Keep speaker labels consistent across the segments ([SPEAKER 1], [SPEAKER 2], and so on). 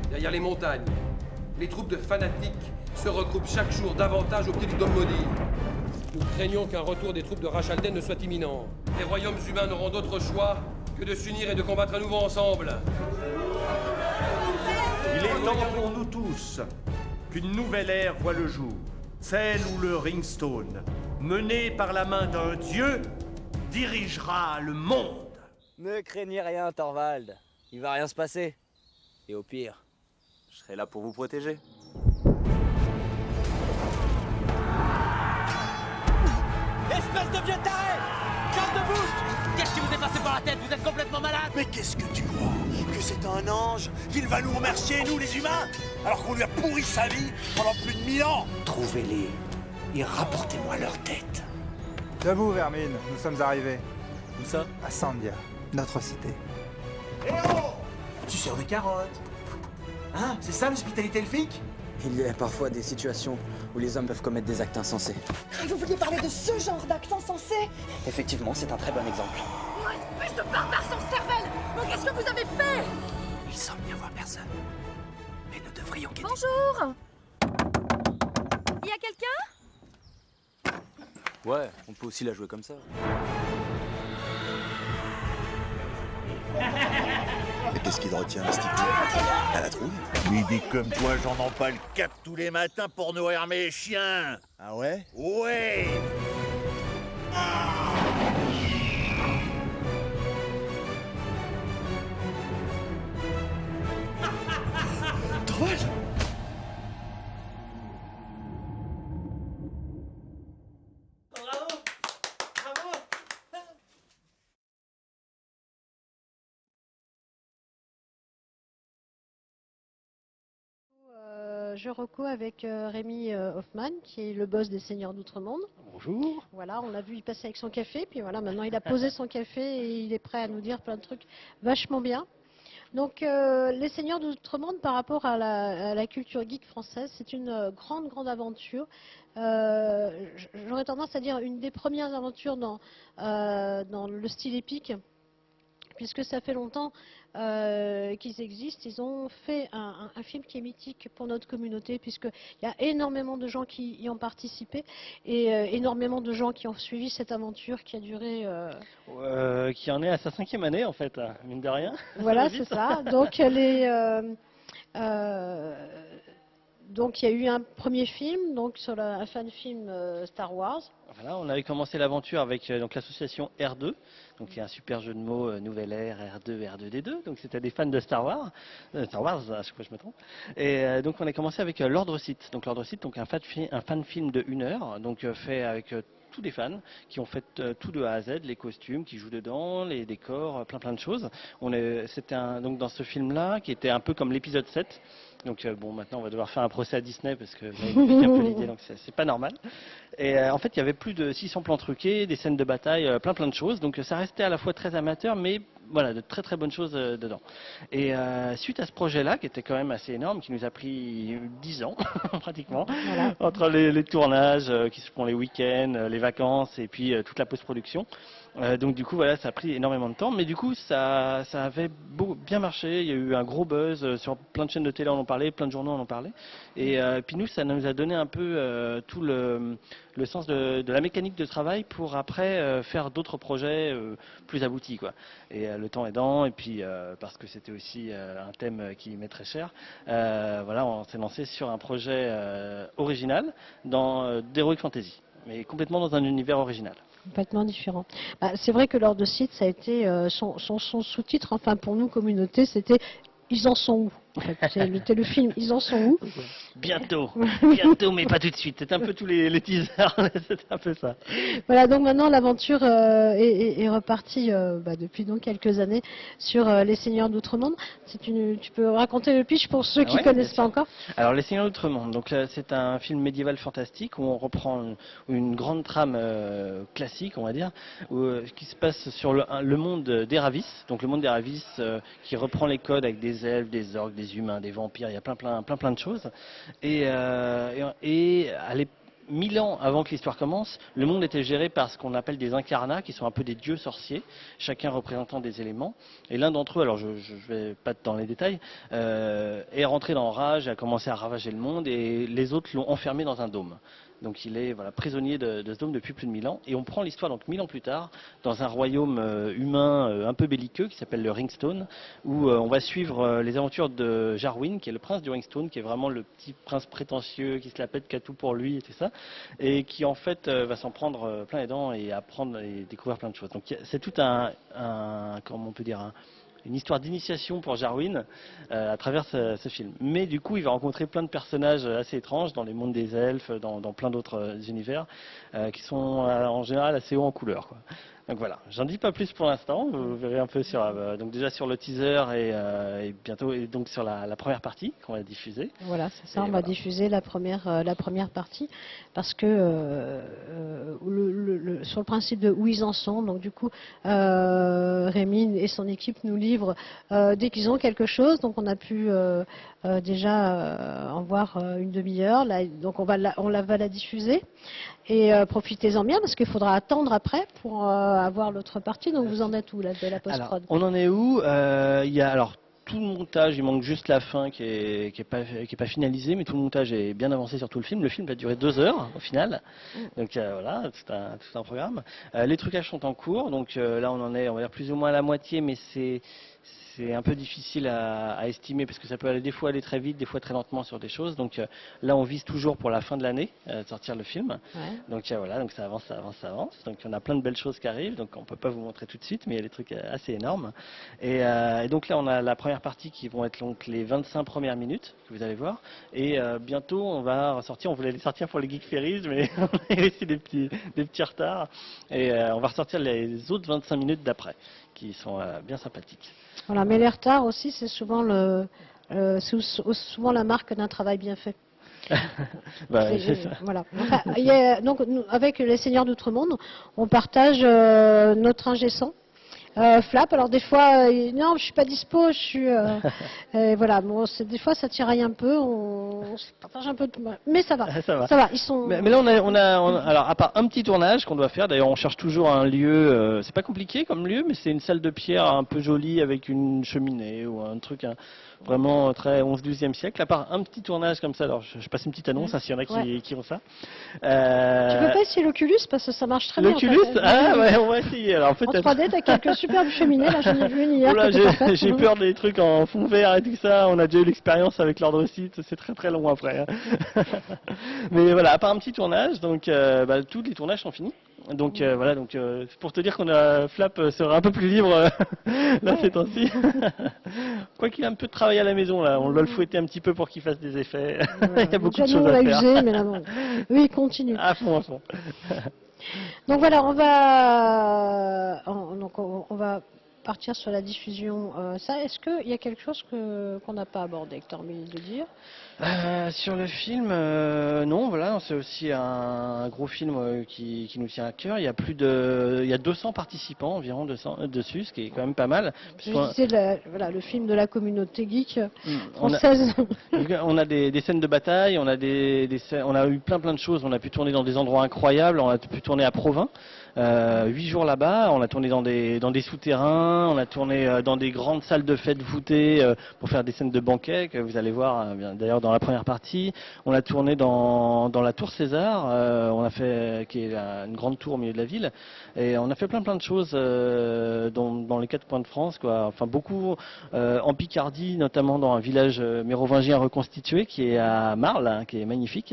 [SPEAKER 1] Derrière les montagnes, les troupes de fanatiques se regroupent chaque jour davantage au pied du dôme maudit. Nous craignons qu'un retour des troupes de Rachalden ne soit imminent. Les royaumes humains n'auront d'autre choix que de s'unir et de combattre à nouveau ensemble.
[SPEAKER 2] Il est temps pour nous tous qu'une nouvelle ère voie le jour. Celle où le Ringstone, mené par la main d'un dieu, dirigera le monde.
[SPEAKER 3] Ne craignez rien, Thorvald. Il va rien se passer. Et au pire, je serai là pour vous protéger.
[SPEAKER 4] Espèce de vieux taré! Garde de bouche! Qu'est-ce qui vous est passé par la tête? Vous êtes complètement malade!
[SPEAKER 5] Mais qu'est-ce que tu crois? Que c'est un ange? Qu'il va nous remercier, nous les humains? Alors qu'on lui a pourri sa vie pendant plus de 1000 ans? Trouvez-les et rapportez-moi leur tête.
[SPEAKER 6] Debout, Vermine, nous sommes arrivés.
[SPEAKER 3] Où ça?
[SPEAKER 6] À Sandia, notre cité.
[SPEAKER 5] Eh oh! Tu sers de carottes. Hein? C'est ça l'hospitalité elfique?
[SPEAKER 3] Il y a parfois des situations où les hommes peuvent commettre des actes insensés.
[SPEAKER 7] Vous vouliez parler de ce genre d'acte insensé?
[SPEAKER 3] Effectivement, c'est un très bon exemple.
[SPEAKER 7] Une espèce de barbare sans cervelle! Mais qu'est-ce que vous avez fait?
[SPEAKER 5] Il semble n'y avoir personne. Mais nous devrions guetter.
[SPEAKER 7] Bonjour! Il y a quelqu'un?
[SPEAKER 3] Ouais, on peut aussi la jouer comme ça.
[SPEAKER 5] Mais qu'est-ce qui te retient, Mystique? À la trouille? Oui, dit comme toi, j'en ai pas le cap tous les matins pour nourrir mes chiens. Ah ouais? Ouais! Thorvald!
[SPEAKER 8] Je recours avec Rémi Hoffman, qui est le boss des Seigneurs d'Outre-Monde.
[SPEAKER 9] Bonjour.
[SPEAKER 8] Voilà, on l'a vu y passer avec son café, puis voilà, maintenant il a posé son café et il est prêt à nous dire plein de trucs vachement bien. Donc, les Seigneurs d'Outre-Monde, par rapport à la culture geek française, c'est une grande aventure. J'aurais tendance à dire une des premières aventures dans le style épique, puisque ça fait longtemps qu'ils existent. Ils ont fait un film qui est mythique pour notre communauté, puisqu'il y a énormément de gens qui y ont participé et énormément de gens qui ont suivi cette aventure qui a duré...
[SPEAKER 9] Qui en est à sa 5e année, en fait, mine de rien.
[SPEAKER 8] Voilà, c'est ça. Donc il y a eu un premier film, donc sur un fan film Star Wars.
[SPEAKER 9] Voilà, on avait commencé l'aventure avec donc l'association R2, donc il y a un super jeu de mots, nouvelle ère, R2, R2D2, donc c'était des fans de Star Wars, à chaque fois je me trompe. Et donc on a commencé avec l'Ordre Sith, donc un fan film de 1 heure, donc fait avec tous des fans qui ont fait tout de A à Z, les costumes qui jouent dedans, les décors, plein de choses. C'était donc dans ce film-là qui était un peu comme l'épisode 7. Donc bon, maintenant on va devoir faire un procès à Disney parce que vous avez compris un peu l'idée, donc c'est pas normal. Et en fait, il y avait plus de 600 plans truqués, des scènes de bataille, plein de choses. Donc ça restait à la fois très amateur, mais voilà, de très bonnes choses dedans. Et suite à ce projet-là, qui était quand même assez énorme, qui nous a pris 10 ans pratiquement, voilà, entre les tournages qui se font les week-ends, les vacances et puis toute la post-production. Donc du coup voilà, ça a pris énormément de temps, mais du coup ça avait bien marché. Il y a eu un gros buzz sur plein de chaînes de télé, on en parlait, plein de journaux en parlaient. Et puis nous, ça nous a donné un peu tout le sens de la mécanique de travail pour après faire d'autres projets plus aboutis, quoi. Et le temps aidant, et puis parce que c'était aussi un thème qui m'est très cher, voilà, on s'est lancé sur un projet original dans d'Heroic Fantasy, mais complètement dans un univers original.
[SPEAKER 8] Complètement différent. C'est vrai que l'Ordre Sith, ça a été son sous-titre, enfin pour nous, communauté, c'était « Ils en sont où ?» En fait, c'est le film Ils en sont où?
[SPEAKER 9] Bientôt, bientôt, mais pas tout de suite. C'est un peu tous les teasers, c'est un peu ça.
[SPEAKER 8] Voilà, donc maintenant l'aventure est repartie depuis donc quelques années sur Les Seigneurs d'Outre-Monde. Tu peux raconter le pitch pour ceux qui
[SPEAKER 9] Ouais,
[SPEAKER 8] connaissent
[SPEAKER 9] bien
[SPEAKER 8] pas
[SPEAKER 9] sûr.
[SPEAKER 8] encore?
[SPEAKER 9] Alors, Les Seigneurs d'Outre-Monde, donc là, c'est un film médiéval fantastique où on reprend une grande trame classique, on va dire, qui se passe sur le monde d'Eravis. Donc le monde d'Eravis qui reprend les codes avec des elfes, des orques, des humains, des vampires, il y a plein de choses. Et à 1000 ans avant que l'histoire commence, le monde était géré par ce qu'on appelle des incarnats, qui sont un peu des dieux sorciers, chacun représentant des éléments. Et l'un d'entre eux, alors je vais pas dans les détails, est rentré dans rage, a commencé à ravager le monde, et les autres l'ont enfermé dans un dôme. Donc il est prisonnier de ce dôme depuis plus de 1000 ans. Et on prend l'histoire donc 1000 ans plus tard, dans un royaume humain un peu belliqueux qui s'appelle le Ringstone, où on va suivre les aventures de Jarwin, qui est le prince du Ringstone, qui est vraiment le petit prince prétentieux, qui se la pète, qui a tout pour lui et tout ça, et qui en fait va s'en prendre plein les dents et apprendre et découvrir plein de choses. Donc c'est tout comment on peut dire, une histoire d'initiation pour Jarwin à travers ce film. Mais du coup, il va rencontrer plein de personnages assez étranges dans les mondes des elfes, dans plein d'autres univers, qui sont en général assez hauts en couleur, quoi. Donc voilà, j'en dis pas plus pour l'instant. Vous verrez un peu donc déjà sur le teaser et bientôt donc sur la première partie qu'on va diffuser.
[SPEAKER 8] Voilà, c'est ça, on va diffuser la première partie parce que sur le principe de où ils en sont, donc du coup Rémi et son équipe nous livrent dès qu'ils ont quelque chose, donc on a pu déjà en voir une demi-heure, donc on va la diffuser et profitez-en bien parce qu'il faudra attendre après pour avoir l'autre partie, donc vous en êtes où là de la post-prod?
[SPEAKER 9] Alors, on en est où? Il y a alors tout le montage, il manque juste la fin qui est pas finalisée, mais tout le montage est bien avancé sur tout le film. Le film va durer 2 heures au final, donc voilà, tout un programme. Les trucages sont en cours, donc là on en est, on va dire plus ou moins à la moitié, mais c'est un peu difficile à estimer parce que ça peut aller des fois aller très vite, des fois très lentement sur des choses. Donc là, on vise toujours pour la fin de l'année de sortir le film.
[SPEAKER 8] Ouais.
[SPEAKER 9] Donc voilà, donc ça avance. Donc on a plein de belles choses qui arrivent. Donc on peut pas vous montrer tout de suite, mais il y a des trucs assez énormes. Et donc là, on a la première partie qui vont être donc les 25 premières minutes que vous allez voir. Et bientôt, on va ressortir. On voulait les sortir pour les Geek Ferries, mais on a eu aussi des petits retards. Et on va ressortir les autres 25 minutes d'après, qui sont bien sympathiques.
[SPEAKER 8] Voilà, mais les retards aussi, c'est souvent souvent la marque d'un travail bien fait.
[SPEAKER 9] C'est ça.
[SPEAKER 8] Voilà. Enfin, donc nous, avec les Seigneurs d'Outre-Monde, on partage notre ingé son. Flap, alors des fois, non, je suis pas dispo, je suis, voilà, bon, des fois ça tiraille un peu, on se partage un peu, mais ça va, ça va, ils sont.
[SPEAKER 9] Mais là, alors à part un petit tournage qu'on doit faire, d'ailleurs, on cherche toujours un lieu, c'est pas compliqué comme lieu, mais c'est une salle de pierre un peu jolie avec une cheminée ou un truc vraiment très 11-12e siècle. À part un petit tournage comme ça, alors je passe une petite annonce, s'il y en a qui ont ça.
[SPEAKER 8] Tu peux pas essayer l'Oculus parce que ça marche très bien.
[SPEAKER 9] L'Oculus,
[SPEAKER 8] en fait.
[SPEAKER 9] Ah ouais, on va essayer. Alors peut-être.
[SPEAKER 8] En 3D, t'as quelques superbes cheminées, là j'en ai vu une hier.
[SPEAKER 9] J'ai peur des trucs en fond vert et tout ça. On a déjà eu l'expérience avec l'ordre site, c'est très très long après. Mais voilà, à part un petit tournage, donc tous les tournages sont finis. Donc voilà, donc pour te dire qu'on a Flap sera un peu plus libre là ces temps-ci. Quoi qu'il ait un peu de travail à la maison là, on doit le fouetter un petit peu pour qu'il fasse des effets. Il y a beaucoup de choses à faire.
[SPEAKER 8] Usé, mais là bon, oui, il continue.
[SPEAKER 9] À fond.
[SPEAKER 8] Donc voilà, on va partir sur la diffusion. Est-ce qu'il y a quelque chose qu'on n'a pas abordé, que tu as envie de dire?
[SPEAKER 9] Sur le film, non, voilà, c'est aussi un gros film qui nous tient à cœur. Il y a 200 participants environ dessus, ce qui est quand même pas mal.
[SPEAKER 8] C'est le film de la communauté geek française.
[SPEAKER 9] On a des scènes de bataille, on a eu plein de choses. On a pu tourner dans des endroits incroyables. On a pu tourner à Provins. 8 jours là-bas, on a tourné dans des souterrains, on a tourné dans des grandes salles de fête voûtées pour faire des scènes de banquet que vous allez voir d'ailleurs dans la première partie. On a tourné dans la tour César, qui est une grande tour au milieu de la ville, et on a fait plein de choses dans les 4 coins de France, quoi. Enfin beaucoup en Picardie, notamment dans un village mérovingien reconstitué qui est à Marle, hein, qui est magnifique.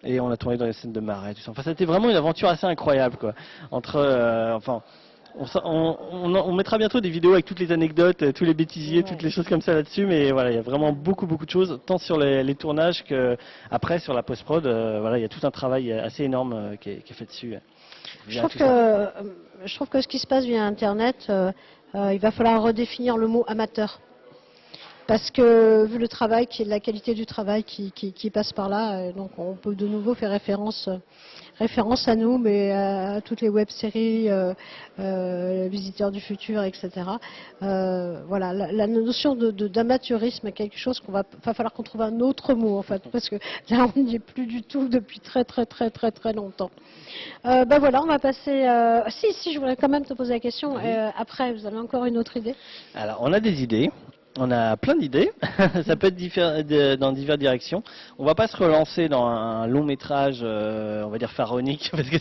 [SPEAKER 9] Et on a tourné dans les scènes de marais, tout ça. Enfin, c'était vraiment une aventure assez incroyable, quoi. On mettra bientôt des vidéos avec toutes les anecdotes, tous les bêtisiers, toutes les choses comme ça là-dessus, mais voilà, il y a vraiment beaucoup de choses, tant sur les tournages que après sur la post-prod. Voilà, il y a tout un travail assez énorme qui est fait dessus.
[SPEAKER 8] Je trouve que ce qui se passe via Internet, il va falloir redéfinir le mot amateur. Parce que vu le travail, la qualité du travail qui passe par là, donc on peut de nouveau faire référence à nous, mais à toutes les web-séries, Visiteurs du futur, etc. Voilà, la notion d'amateurisme est quelque chose va falloir qu'on trouve un autre mot en fait, parce que là on n'y est plus du tout depuis très longtemps. Ben voilà, on va passer. Si, je voulais quand même te poser la question. Après, vous avez encore une autre idée?
[SPEAKER 9] Alors, on a des idées. On a plein d'idées, ça peut être dans diverses directions. On va pas se relancer dans un long métrage, on va dire pharaonique, parce que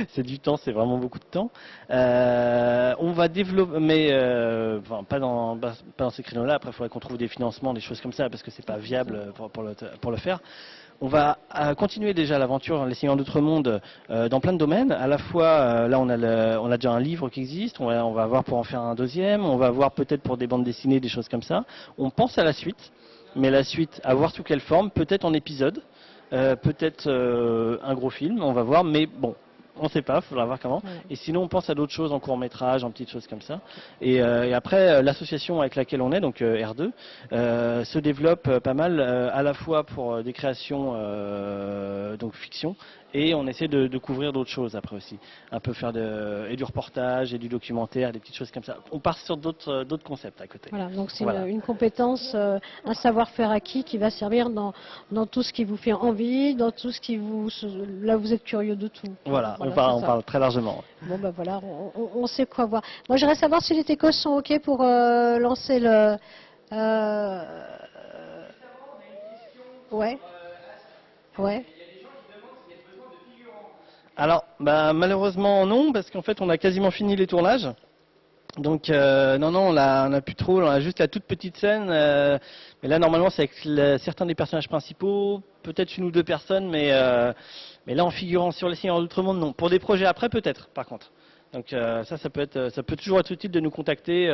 [SPEAKER 9] c'est du temps, c'est vraiment beaucoup de temps. On va développer, mais enfin, pas dans ces créneaux-là. Après, il faudrait qu'on trouve des financements, des choses comme ça, parce que c'est pas viable pour le faire. On va continuer déjà l'aventure Les Seigneurs d'Outre-Monde dans plein de domaines. À la fois, là on a déjà un livre qui existe, on va voir pour en faire un deuxième, on va voir peut-être pour des bandes dessinées, des choses comme ça. On pense à la suite, mais la suite, à voir sous quelle forme, peut-être en épisode, peut-être un gros film, on va voir, mais bon. On ne sait pas, il faudra voir comment. Ouais. Et sinon, on pense à d'autres choses, en court-métrage, en petites choses comme ça. Et après, l'association avec laquelle on est, donc R2, se développe pas mal, à la fois pour des créations, donc fiction, et on essaie de couvrir d'autres choses après aussi. Un peu faire et du reportage, et du documentaire, des petites choses comme ça. On part sur d'autres concepts à côté.
[SPEAKER 8] Voilà, donc c'est une compétence, un savoir-faire acquis qui va servir dans tout ce qui vous fait envie, dans tout ce qui là vous êtes curieux de tout.
[SPEAKER 9] Voilà, on parle très largement.
[SPEAKER 8] Bon ben voilà, on sait quoi voir. Moi j'aimerais savoir si les techos sont ok pour lancer le... Ouais.
[SPEAKER 9] Alors, malheureusement non, parce qu'en fait on a quasiment fini les tournages. Donc non, on a plus trop, on a juste la toute petite scène. Mais là normalement c'est avec certains des personnages principaux, peut-être une ou deux personnes, mais là en figurant sur Les Seigneurs d'Outre-Monde, non. Pour des projets après peut-être, par contre. Donc ça peut toujours être utile de nous contacter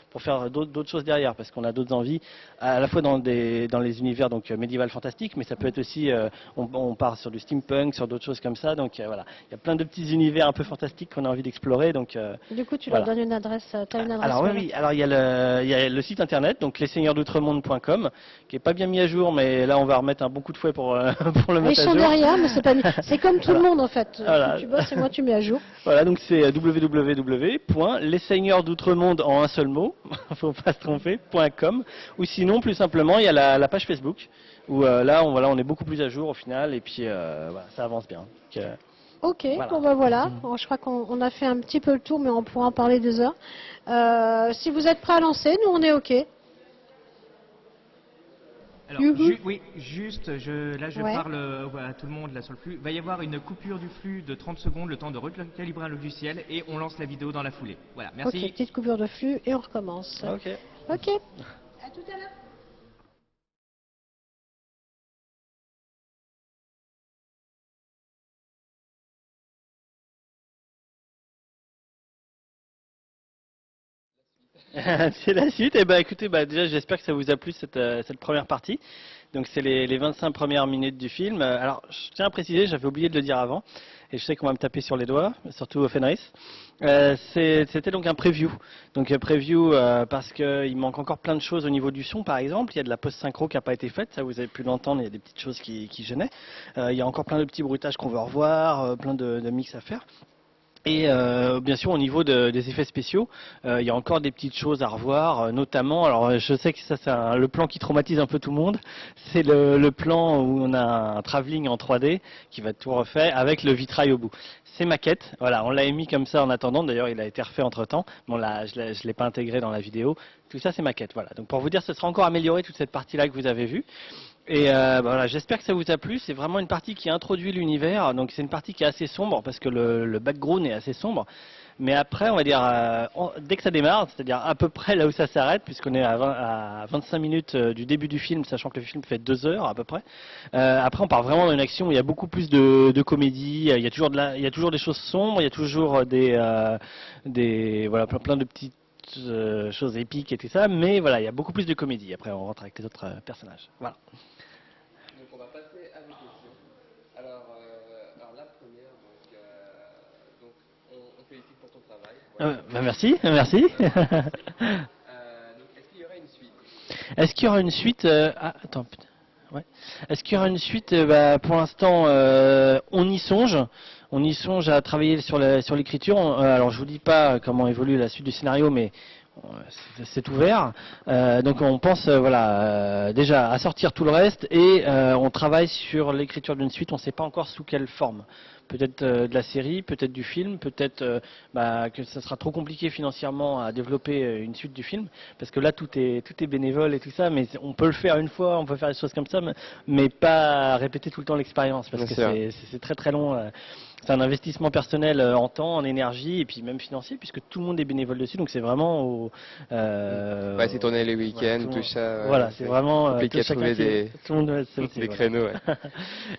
[SPEAKER 9] pour faire d'autres choses derrière, parce qu'on a d'autres envies, à la fois dans les univers donc médiéval fantastique, mais ça peut être aussi, on part sur du steampunk, sur d'autres choses comme ça. Donc voilà, il y a plein de petits univers un peu fantastiques qu'on a envie d'explorer. Donc
[SPEAKER 8] du coup, tu leur donnes une adresse. T'as une adresse
[SPEAKER 9] alors oui, alors il y a le site internet, donc lesseigneurdoutremonde.com, qui est pas bien mis à jour, mais là on va remettre un bon coup de fouet pour le mettre à jour.
[SPEAKER 8] Ils sont derrière, mais c'est comme tout le monde en fait.
[SPEAKER 9] Voilà.
[SPEAKER 8] Tu bosses et moi tu mets à jour.
[SPEAKER 9] Voilà, donc c'est www.lesseigneurdoutremonde en un seul mot, faut pas se tromper, .com, ou sinon plus simplement il y a la page Facebook où là on est beaucoup plus à jour au final, et puis voilà, ça avance bien.
[SPEAKER 8] Ok,
[SPEAKER 9] voilà.
[SPEAKER 8] Bon ben voilà, bon, je crois qu'on a fait un petit peu le tour, mais on pourra en parler des heures. Si vous êtes prêts à lancer, nous on est ok.
[SPEAKER 10] Alors, oui, juste, là je parle à tout le monde là sur le flux. Il va y avoir une coupure du flux de 30 secondes, le temps de recalibrer un logiciel, et on lance la vidéo dans la foulée. Voilà, merci.
[SPEAKER 8] Ok, petite coupure de flux et on recommence.
[SPEAKER 9] Ok.
[SPEAKER 8] À tout à l'heure.
[SPEAKER 9] C'est la suite. Et écoutez, déjà j'espère que ça vous a plu cette première partie. Donc c'est les 25 premières minutes du film. Alors je tiens à préciser, j'avais oublié de le dire avant, et je sais qu'on va me taper sur les doigts, surtout au Fenris. C'était donc un preview. Donc preview parce qu'il manque encore plein de choses au niveau du son par exemple. Il y a de la post-synchro qui n'a pas été faite, ça vous avez pu l'entendre, il y a des petites choses qui gênaient. Il y a encore plein de petits bruitages qu'on veut revoir, plein de mix à faire. Et bien sûr au niveau des effets spéciaux, il y a encore des petites choses à revoir, notamment, alors je sais que ça c'est le plan qui traumatise un peu tout le monde, c'est le plan où on a un travelling en 3D qui va être tout refait avec le vitrail au bout. C'est maquette, voilà, on l'a émis comme ça en attendant, d'ailleurs il a été refait entre temps, bon là je l'ai pas intégré dans la vidéo, tout ça c'est maquette, voilà. Donc pour vous dire, ce sera encore amélioré toute cette partie-là que vous avez vue. Et voilà, j'espère que ça vous a plu. C'est vraiment une partie qui introduit l'univers. Donc c'est une partie qui est assez sombre parce que le background est assez sombre. Mais après, on va dire, dès que ça démarre, c'est-à-dire à peu près là où ça s'arrête, puisqu'on est à 25 minutes du début du film, sachant que le film fait 2 heures à peu près. Après, on part vraiment dans une action où il y a beaucoup plus de comédie. Il y a toujours des choses sombres, il y a toujours voilà, plein de petites choses épiques et tout ça. Mais voilà, il y a beaucoup plus de comédie. Après, on rentre avec les autres personnages. Voilà.
[SPEAKER 11] Donc on va passer à vos questions. Alors la première, donc on félicite pour ton travail. Voilà.
[SPEAKER 9] Bah merci, merci.
[SPEAKER 11] Donc est-ce qu'il y aura une suite?
[SPEAKER 9] Est-ce qu'il y aura une suite attends, putain. Ouais. Est-ce qu'il y aura une suite? Pour l'instant, on y songe. On y songe à travailler sur l'écriture. Alors je vous dis pas comment évolue la suite du scénario, mais c'est ouvert. Donc on pense déjà à sortir tout le reste et on travaille sur l'écriture d'une suite. On ne sait pas encore sous quelle forme. Peut-être de la série, peut-être du film, peut-être que ça sera trop compliqué financièrement à développer une suite du film, parce que là tout est bénévole et tout ça, mais on peut le faire une fois, on peut faire des choses comme ça, mais pas répéter tout le temps l'expérience, parce que c'est très très long. C'est un investissement personnel en temps, en énergie et puis même financier, puisque tout le monde est bénévole dessus, donc c'est vraiment
[SPEAKER 11] c'est tourner les week-ends, tout ça.
[SPEAKER 9] Voilà, c'est vraiment
[SPEAKER 11] compliqué à trouver des créneaux. Ouais.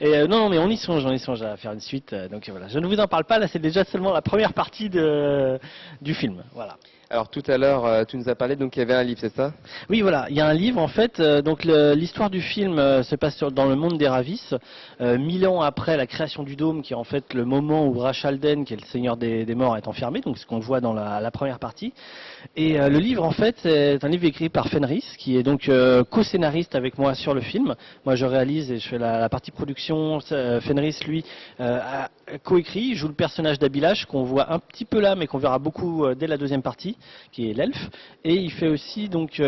[SPEAKER 9] Et non, mais on y songe à faire une suite. Donc voilà, je ne vous en parle pas. Là, c'est déjà seulement la première partie du film. Voilà.
[SPEAKER 11] Alors tout à l'heure, tu nous as parlé, donc il y avait un livre, c'est ça?
[SPEAKER 9] Oui, voilà, il y a un livre en fait. Donc l'histoire du film se passe dans le monde des Ravis, 1000 ans après la création du dôme, qui est en fait le moment où Rachalden, qui est le seigneur des morts, est enfermé. Donc ce qu'on voit dans la première partie. Et le livre en fait, c'est un livre écrit par Fenris, qui est donc co-scénariste avec moi sur le film. Moi, je réalise et je fais la partie production. Fenris, lui, a coécrit. Il joue le personnage d'Abilash qu'on voit un petit peu là, mais qu'on verra beaucoup dès la deuxième partie, qui est l'elfe, et il fait aussi donc il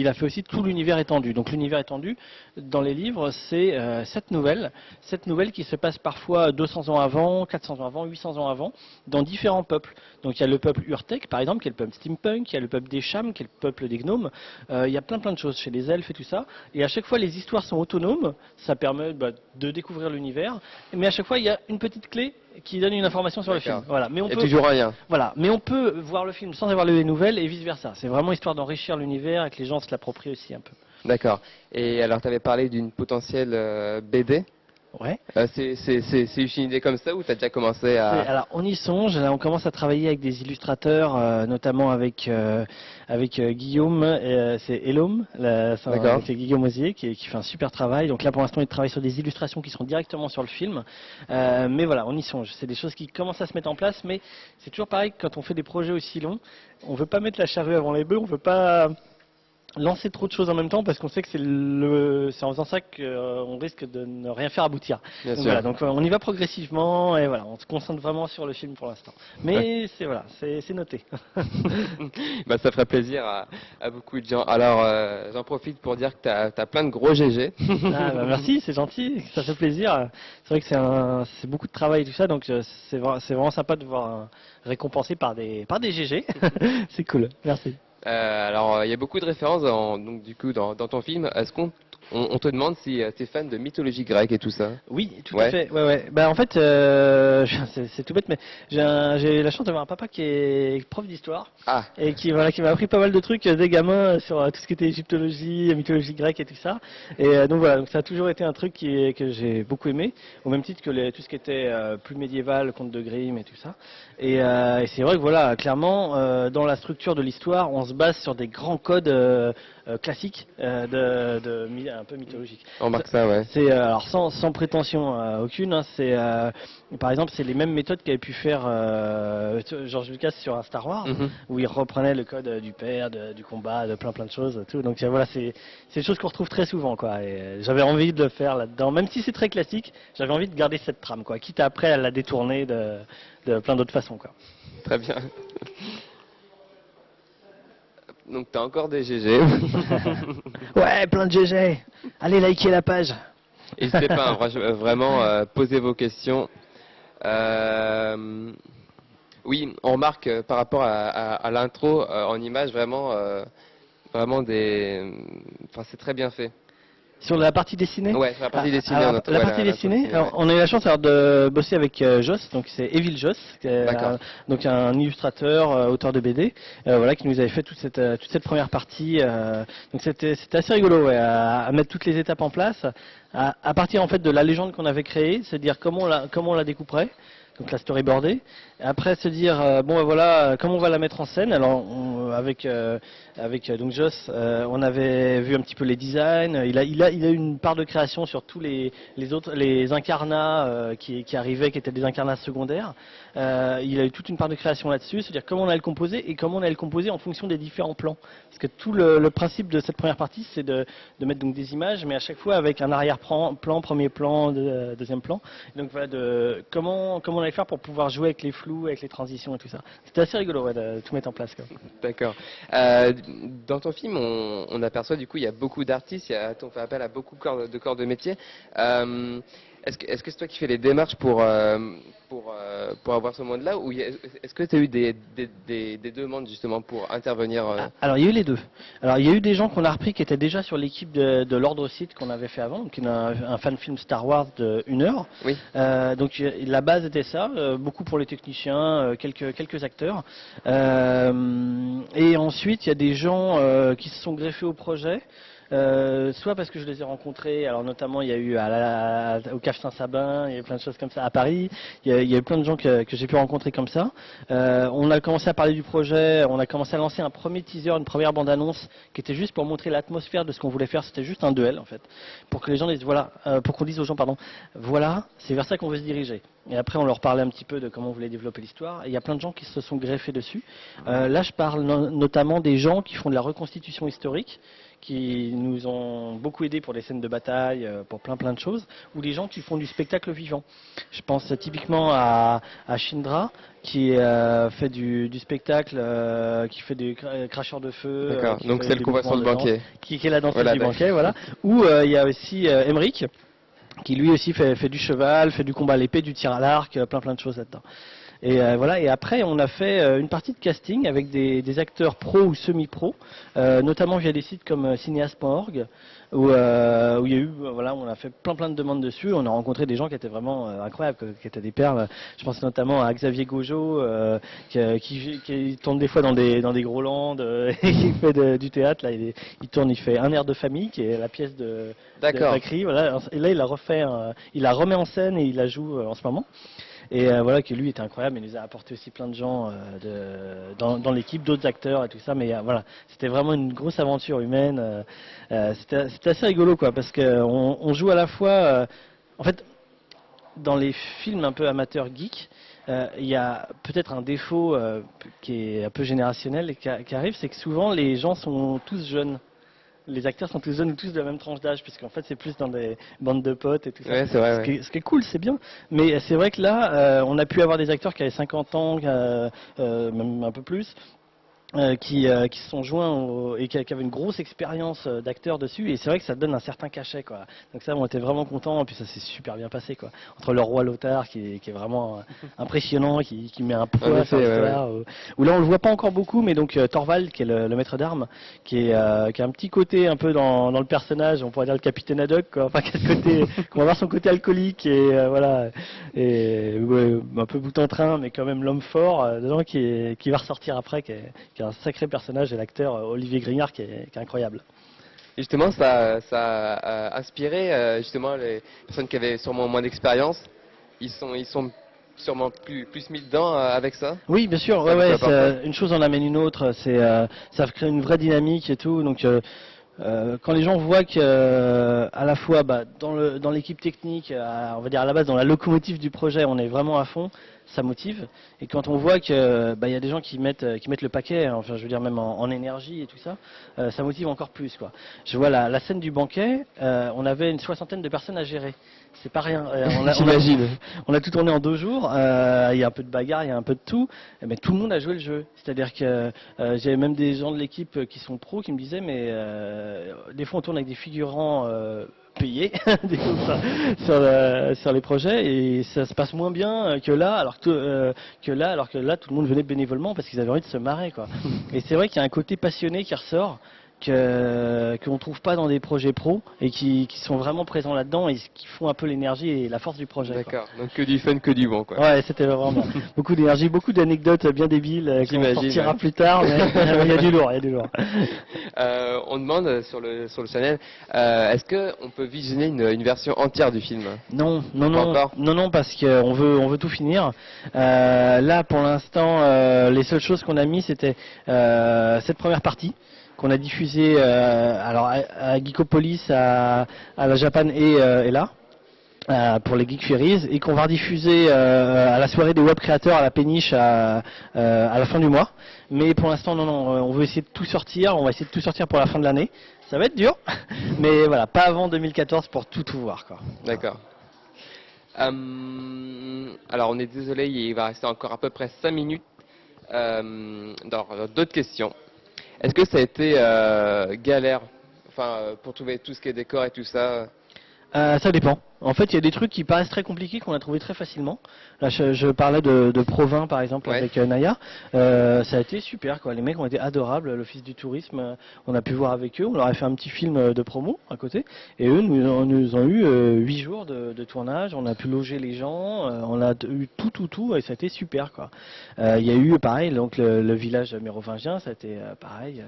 [SPEAKER 9] a fait aussi tout l'univers étendu. Donc l'univers étendu dans les livres, c'est 7 nouvelles qui se passent parfois 200 ans avant, 400 ans avant, 800 ans avant, dans différents peuples. Donc il y a le peuple Urtek par exemple, qui est le peuple steampunk, il y a le peuple des Chams, qui est le peuple des gnomes. Il y a plein de choses chez les elfes et tout ça. Et à chaque fois les histoires sont autonomes, ça permet de découvrir l'univers. Mais à chaque fois il y a une petite clé qui donne une information sur le film. Voilà. Mais on peut
[SPEAKER 11] toujours rien.
[SPEAKER 9] Voilà. Mais on peut voir le film sans avoir lu les nouvelles et vice versa. C'est vraiment histoire d'enrichir l'univers et que les gens se l'approprient aussi un peu.
[SPEAKER 11] D'accord. Et alors tu avais parlé d'une potentielle BD.
[SPEAKER 9] Ouais.
[SPEAKER 11] C'est une idée comme ça ou tu as déjà commencé à...
[SPEAKER 9] Alors on y songe, là on commence à travailler avec des illustrateurs, notamment avec Guillaume, c'est Elom, c'est Guillaume Osier qui fait un super travail. Donc là pour l'instant il travaille sur des illustrations qui sont directement sur le film. Mais voilà, on y songe, c'est des choses qui commencent à se mettre en place, mais c'est toujours pareil quand on fait des projets aussi longs, on veut pas mettre la charrue avant les bœufs, on veut pas lancer trop de choses en même temps parce qu'on sait que c'est en faisant ça qu'on risque de ne rien faire aboutir. Donc, voilà, donc on y va progressivement et voilà, on se concentre vraiment sur le film pour l'instant. Mais c'est noté.
[SPEAKER 11] Ça ferait plaisir à beaucoup de gens. Alors j'en profite pour dire que tu as plein de gros GG.
[SPEAKER 9] Merci, c'est gentil, ça fait plaisir. C'est vrai que c'est beaucoup de travail et tout ça, donc c'est vraiment sympa de voir récompensé par des GG. C'est cool, merci.
[SPEAKER 11] Alors, il y a beaucoup de références donc, du coup, dans ton film. Est-ce qu'on te demande si tu es fan de mythologie grecque et tout ça?
[SPEAKER 9] Oui, tout à fait. Ouais. En fait, c'est tout bête, mais j'ai la chance d'avoir un papa qui est prof d'histoire et qui m'a appris pas mal de trucs des gamins sur tout ce qui était égyptologie, mythologie grecque et tout ça. Et donc voilà, donc ça a toujours été un truc que j'ai beaucoup aimé, au même titre que tout ce qui était plus médiéval, contes de Grimm et tout ça. Et c'est vrai que voilà, clairement, dans la structure de l'histoire, on se base sur des grands codes classiques un peu mythologiques.
[SPEAKER 11] On remarque ça, ouais.
[SPEAKER 9] C'est alors sans prétention aucune, hein, c'est par exemple c'est les mêmes méthodes qu'avait pu faire George Lucas sur un Star Wars, où il reprenait le code du père, du combat, de plein de choses, tout. Donc voilà, c'est des choses qu'on retrouve très souvent, quoi. Et j'avais envie de le faire là-dedans, même si c'est très classique, j'avais envie de garder cette trame, quoi, quitte après à la détourner de plein d'autres façons, quoi.
[SPEAKER 11] Très bien. Donc t'as encore des GG.
[SPEAKER 9] Ouais, plein de GG. Allez, likez la page.
[SPEAKER 11] N'hésitez pas, vraiment, posez vos questions. Oui, on remarque par rapport à l'intro en image, vraiment c'est très bien fait.
[SPEAKER 9] Sur la partie dessinée?
[SPEAKER 11] Ouais, sur la partie dessinée.
[SPEAKER 9] Alors,
[SPEAKER 11] on
[SPEAKER 9] la partie dessinée,
[SPEAKER 11] ouais.
[SPEAKER 9] alors, on a eu la chance alors, de bosser avec Joss, donc c'est Evil Joss,
[SPEAKER 11] D'accord.
[SPEAKER 9] donc un illustrateur, auteur de BD, voilà, qui nous avait fait toute cette première partie. Donc c'était assez rigolo ouais, à mettre toutes les étapes en place, à partir en fait de la légende qu'on avait créée, se dire comment on la découperait. Donc la storyboarder. Après se dire bon voilà comment on va la mettre en scène. Alors avec donc Joss, on avait vu un petit peu les designs. Il a eu une part de création sur tous les incarnats qui arrivaient, qui étaient des incarnats secondaires. Il a eu toute une part de création là-dessus, c'est-à-dire comment on allait le composer et comment on allait le composer en fonction des différents plans. Parce que tout le principe de cette première partie, c'est de mettre donc des images, mais à chaque fois avec un arrière-plan, premier plan, deuxième plan. Et donc voilà comment on allait faire pour pouvoir jouer avec les flous, avec les transitions et tout ça. C'était assez rigolo ouais, de tout mettre en place.
[SPEAKER 11] D'accord. Dans ton film, on aperçoit du coup il y a beaucoup d'artistes, on fait appel à beaucoup de corps de métier. Est-ce que c'est toi qui fais les démarches pour avoir ce monde-là, ou est-ce que tu as eu des demandes justement pour intervenir
[SPEAKER 9] Alors il y a eu les deux. Alors il y a eu des gens qu'on a repris qui étaient déjà sur l'équipe de l'Ordre Site qu'on avait fait avant, donc un fan film Star Wars de 1 heure.
[SPEAKER 11] Oui.
[SPEAKER 9] Donc la base était ça, beaucoup pour les techniciens, quelques acteurs. Et ensuite il y a des gens qui se sont greffés au projet. Soit parce que je les ai rencontrés, alors notamment il y a eu au Café Saint-Sabin, il y a eu plein de choses comme ça à Paris, il y a eu plein de gens que j'ai pu rencontrer comme ça. On a commencé à parler du projet, on a commencé à lancer un premier teaser, une première bande-annonce qui était juste pour montrer l'atmosphère de ce qu'on voulait faire, c'était juste un duel en fait, pour que les gens disent voilà, pour qu'on dise aux gens pardon, voilà, c'est vers ça qu'on veut se diriger. Et après on leur parlait un petit peu de comment on voulait développer l'histoire, et il y a plein de gens qui se sont greffés dessus. Là je parle notamment des gens qui font de la reconstitution historique, qui nous ont beaucoup aidés pour les scènes de bataille, pour plein de choses, ou des gens qui font du spectacle vivant. Je pense typiquement à Shindra, qui fait du spectacle, qui fait des cracheurs de feu.
[SPEAKER 11] D'accord, donc c'est le qu'on voit sur le banquet.
[SPEAKER 9] Qui est la danseuse du banquet, voilà. Ou il y a aussi Emmerich, qui lui aussi fait du cheval, fait du combat à l'épée, du tir à l'arc, plein de choses là-dedans. Et voilà. Et après, on a fait une partie de casting avec des acteurs pro ou semi-pro, notamment via des sites comme cinéaste.org, où il y a eu, voilà, on a fait plein de demandes dessus. On a rencontré des gens qui étaient vraiment incroyables, qui étaient des perles. Je pense notamment à Xavier Gojo, qui tourne des fois dans des gros landes, et qui fait du théâtre. Là, il fait Un air de famille, qui est la pièce de Bacri. Voilà. Et là, il la remet en scène et il la joue en ce moment. Et voilà, que lui était incroyable, il nous a apporté aussi plein de gens dans l'équipe, d'autres acteurs et tout ça, mais voilà, c'était vraiment une grosse aventure humaine, c'était assez rigolo quoi, parce qu'on joue à la fois, en fait, dans les films un peu amateurs geeks, il y a peut-être un défaut qui est un peu générationnel et qui arrive, c'est que souvent les gens sont tous jeunes. Les acteurs sont tous jeunes ou tous de la même tranche d'âge, puisqu'en fait c'est plus dans des bandes de potes et tout ça.
[SPEAKER 11] Ouais, c'est vrai,
[SPEAKER 9] ce qui est cool, c'est bien. Mais c'est vrai que là, on a pu avoir des acteurs qui avaient 50 ans, même un peu plus, qui se sont joints et qui avaient une grosse expérience d'acteurs dessus, et c'est vrai que ça donne un certain cachet quoi. Donc ça on était vraiment contents, et puis ça s'est super bien passé quoi. Entre le roi Lothar qui est vraiment impressionnant, qui met un poids sur l'histoire, où là on le voit pas encore beaucoup, mais donc Thorvald qui est le maître d'armes, qui a un petit côté un peu dans le personnage, on pourrait dire le capitaine Haddock quoi, enfin qu'on va voir son côté alcoolique et voilà, et un peu bout en train, mais quand même l'homme fort dedans qui va ressortir après, qui est un sacré personnage, et l'acteur Olivier Grignard qui est incroyable.
[SPEAKER 11] Et justement, ça a inspiré justement les personnes qui avaient sûrement moins d'expérience. Ils sont sûrement plus mis dedans avec ça.
[SPEAKER 9] Oui, bien sûr. Une chose en amène une autre. Ça crée une vraie dynamique et tout. Donc quand les gens voient que à la fois dans l'équipe technique, on va dire à la base dans la locomotive du projet, on est vraiment à fond, ça motive. Et quand on voit que y a des gens qui mettent le paquet, enfin je veux dire même en énergie et tout ça, ça motive encore plus quoi. Je vois la scène du banquet, on avait une 60aine de personnes à gérer. C'est pas rien. On a tout tourné en 2 jours. Il y a un peu de bagarre, il y a un peu de tout. Mais tout le monde a joué le jeu. C'est-à-dire que j'avais même des gens de l'équipe qui sont pros qui me disaient mais des fois on tourne avec des figurants payés sur les projets, et ça se passe moins bien que là, alors que là tout le monde venait bénévolement parce qu'ils avaient envie de se marrer quoi. Et c'est vrai qu'il y a un côté passionné qui ressort, qu'on trouve pas dans des projets pro et qui sont vraiment présents là-dedans et qui font un peu l'énergie et la force du projet.
[SPEAKER 11] D'accord, donc que du fun, que du bon quoi.
[SPEAKER 9] Ouais, c'était vraiment bien. Beaucoup d'énergie, beaucoup d'anecdotes bien débiles qu'on sortira plus tard, mais il y a du lourd, il y a du lourd.
[SPEAKER 11] On demande sur le channel, est-ce qu'on peut visionner une version entière du film?
[SPEAKER 9] Non, non,
[SPEAKER 11] Pas
[SPEAKER 9] non,
[SPEAKER 11] encore
[SPEAKER 9] non, parce qu'on veut tout finir. Là, pour l'instant, les seules choses qu'on a mis, c'était cette première partie qu'on a diffusée alors à Geekopolis, à la Japan et là. Pour les Geek Ferries et qu'on va rediffuser à la soirée des web créateurs à la péniche à la fin du mois. Mais pour l'instant, non, on veut essayer de tout sortir. On va essayer de tout sortir pour la fin de l'année. Ça va être dur, mais voilà, pas avant 2014 pour tout voir, quoi.
[SPEAKER 11] D'accord. Alors, on est désolé, il va rester encore à peu près 5 minutes dans d'autres questions. Est-ce que ça a été galère, pour trouver tout ce qui est décor et tout ça?
[SPEAKER 9] Ça dépend. En fait, il y a des trucs qui paraissent très compliqués qu'on a trouvé très facilement. Là, je parlais de Provins, par exemple, avec Naya. Ça a été super, quoi. Les mecs ont été adorables. L'Office du tourisme, on a pu voir avec eux. On leur a fait un petit film de promo à côté. Et eux nous ont eu 8 jours de tournage. On a pu loger les gens. On a eu tout. Et ça a été super, quoi. Il y a eu, pareil, donc le village mérovingien. Ça a été pareil,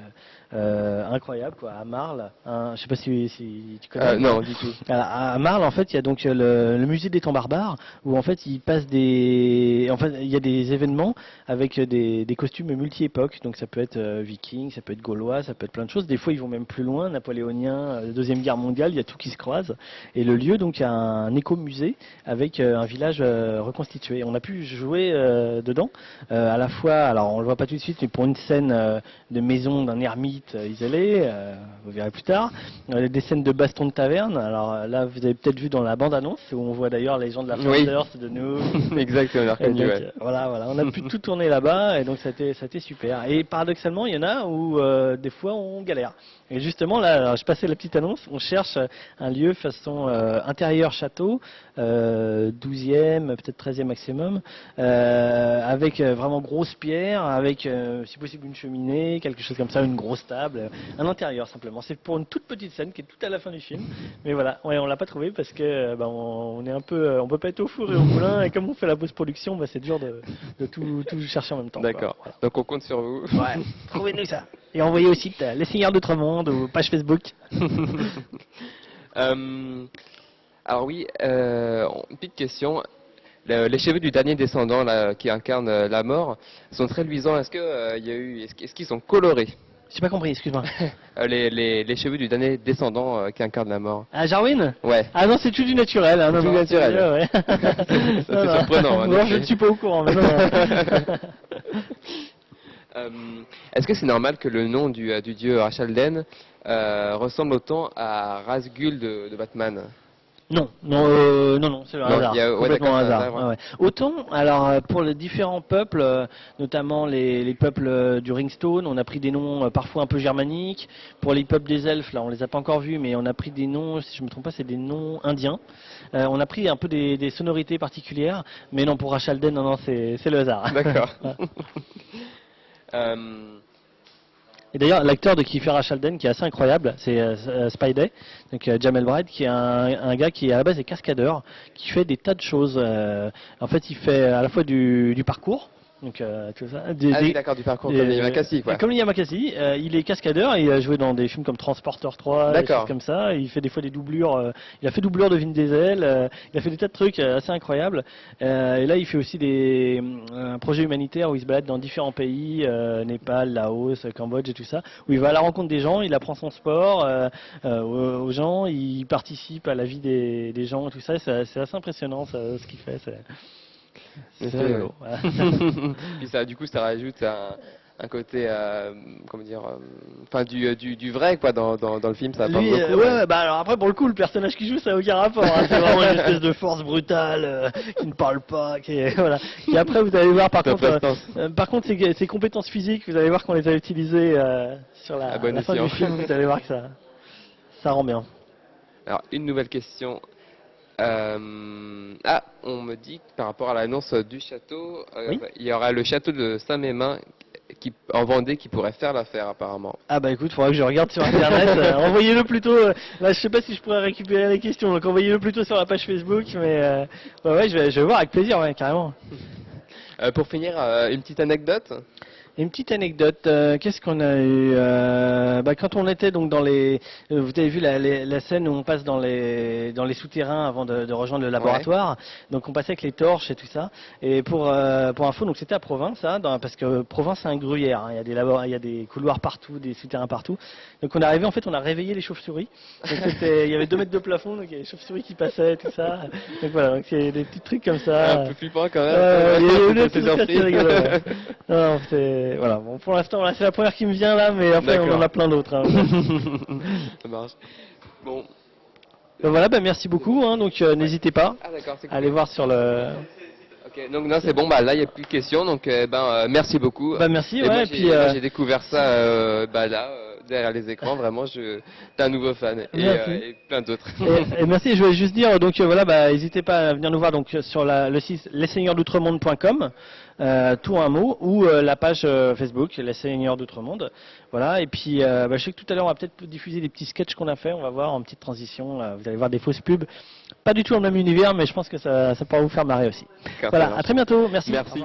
[SPEAKER 9] incroyable, quoi. À Marle. Je sais pas si tu connais.
[SPEAKER 11] Non, du tout.
[SPEAKER 9] À Marle, en fait, il y a donc le musée des temps barbares où en fait il y a des événements avec des costumes multi-époques, donc ça peut être viking, ça peut être gaulois, ça peut être plein de choses. Des fois ils vont même plus loin, napoléonien, Deuxième Guerre mondiale, il y a tout qui se croise. Et le lieu donc a un écomusée avec un village reconstitué. On a pu jouer dedans à la fois, alors on le voit pas tout de suite, mais pour une scène de maison d'un ermite isolé, vous verrez plus tard, des scènes de baston de taverne. Alors là vous avez peut-être vu dans la bande-annonce où on voit d'ailleurs les gens de la Flanders de nous.
[SPEAKER 11] Exactement, reconnu, ouais.
[SPEAKER 9] Voilà, on a pu tout tourner là-bas et donc ça a été super. Et paradoxalement, il y en a où des fois on galère. Et justement là, alors, je passais la petite annonce, on cherche un lieu façon intérieur château, 12e, peut-être 13e maximum, avec vraiment grosse pierre, avec si possible une cheminée, quelque chose comme ça, une grosse table, un intérieur simplement. C'est pour une toute petite scène qui est tout à la fin du film. Mais voilà, ouais, on l'a pas trouvé parce que on est un peu, on peut pas être au four et au moulin et comme on fait la post-production, c'est dur de tout chercher en même temps.
[SPEAKER 11] D'accord. Voilà. Donc on compte sur vous.
[SPEAKER 9] Ouais. Trouvez-nous ça et envoyez au site Les Seigneurs d'Outremonde ou page Facebook.
[SPEAKER 11] Alors oui, une petite question. Les cheveux du dernier descendant là, qui incarne la mort sont très luisants. Est-ce qu'ils sont colorés?
[SPEAKER 9] J'ai pas compris, excuse-moi.
[SPEAKER 11] Les cheveux du dernier descendant qui incarne la mort.
[SPEAKER 9] Ah, Jarwin?
[SPEAKER 11] Ouais.
[SPEAKER 9] Ah non, c'est tout du naturel. Hein,
[SPEAKER 11] tout du naturel.
[SPEAKER 9] Ouais.
[SPEAKER 11] C'est surprenant.
[SPEAKER 9] Non, je ne suis pas au courant. Mais non.
[SPEAKER 11] Est-ce que c'est normal que le nom du dieu Rachalden ressemble autant à Razgul de Batman?
[SPEAKER 9] Non, c'est le hasard. Complètement hasard. Ouais. Autant, alors pour les différents peuples, notamment les peuples du Ringstone, on a pris des noms parfois un peu germaniques. Pour les peuples des elfes, là, on les a pas encore vus, mais on a pris des noms, si je me trompe pas, c'est des noms indiens. On a pris un peu des sonorités particulières, mais non, pour Rachalden, non, c'est le hasard.
[SPEAKER 11] D'accord.
[SPEAKER 9] Et d'ailleurs, l'acteur de qui fait Rachalden, qui est assez incroyable, c'est Spidey, donc Jamel Bright, qui est un gars qui à la base est cascadeur, qui fait des tas de choses. En fait, il fait à la fois du parcours. Donc, tout ça.
[SPEAKER 11] D'accord, du parcours comme Yamakasi, quoi.
[SPEAKER 9] Comme Yamakasi, il est cascadeur, il a joué dans des films comme Transporter 3, des choses comme ça, il fait des fois des doublures, il a fait doublure de Vin Diesel, il a fait des tas de trucs assez incroyables, et là il fait aussi un projet humanitaire où il se balade dans différents pays, Népal, Laos, Cambodge et tout ça, où il va à la rencontre des gens, il apprend son sport aux gens, il participe à la vie des gens et tout ça, c'est assez impressionnant ce qu'il fait. C'est rigolo.
[SPEAKER 11] Puis ça, du coup, ça rajoute un côté, du vrai, quoi, dans le film, ça apporte beaucoup.
[SPEAKER 9] Bah alors après, pour le coup, le personnage qui joue, ça n'a aucun rapport. Hein. C'est vraiment une espèce de force brutale qui ne parle pas, voilà. Et après, vous allez voir, par contre, ses compétences physiques, vous allez voir qu'on les a utilisées sur la fin du film. Vous allez voir que ça rend bien.
[SPEAKER 11] Alors, une nouvelle question. On me dit que par rapport à l'annonce du château,
[SPEAKER 9] oui,
[SPEAKER 11] il y aura le château de Saint-Mémin en Vendée qui pourrait faire l'affaire apparemment.
[SPEAKER 9] Ah bah écoute, faudra que je regarde sur internet. Envoyez-le plutôt. Là, je sais pas si je pourrais récupérer les questions, donc envoyez-le plutôt sur la page Facebook. Mais ouais, je vais voir avec plaisir, ouais, carrément.
[SPEAKER 11] Pour finir, une petite anecdote.
[SPEAKER 9] Une petite anecdote, qu'est-ce qu'on a eu quand on était donc dans les... vous avez vu la scène où on passe dans les souterrains avant de rejoindre le laboratoire. Ouais. Donc on passait avec les torches et tout ça. Et pour info, donc c'était à Provins, ça, parce que Provins c'est un gruyère. Hein, il y a des couloirs partout, des souterrains partout. Donc on est arrivé, en fait, on a réveillé les chauves-souris. Donc il y avait 2 mètres de plafond, donc il y avait les chauves-souris qui passaient, tout ça. Donc voilà, donc il y a des petits trucs comme ça.
[SPEAKER 11] Un peu flippant quand même.
[SPEAKER 9] Il y a eu des petits trucs assez rigolos. Ouais. Non, voilà, bon, pour l'instant, voilà, c'est la première qui me vient là, mais après on en a plein d'autres. Hein.
[SPEAKER 11] Ça marche. Bon.
[SPEAKER 9] Voilà, merci beaucoup, hein, donc n'hésitez pas à aller voir sur le...
[SPEAKER 11] Ok, donc non, c'est bon, là il n'y a plus de questions, donc merci beaucoup.
[SPEAKER 9] Merci,
[SPEAKER 11] et
[SPEAKER 9] ouais,
[SPEAKER 11] moi, j'ai découvert ça là, derrière les écrans, vraiment, t'es un nouveau fan, et plein d'autres.
[SPEAKER 9] Et merci, je voulais juste dire, donc n'hésitez pas à venir nous voir donc, sur le site lesseigneursdoutremonde.com, tout un mot, ou la page Facebook, Les Seigneurs d'Outremonde. Voilà, et puis je sais que tout à l'heure on va peut-être diffuser des petits sketchs qu'on a fait, on va voir en petite transition, vous allez voir des fausses pubs, pas du tout dans le même univers, mais je pense que ça pourra vous faire marrer aussi. Voilà, à très bientôt, merci.
[SPEAKER 11] Merci.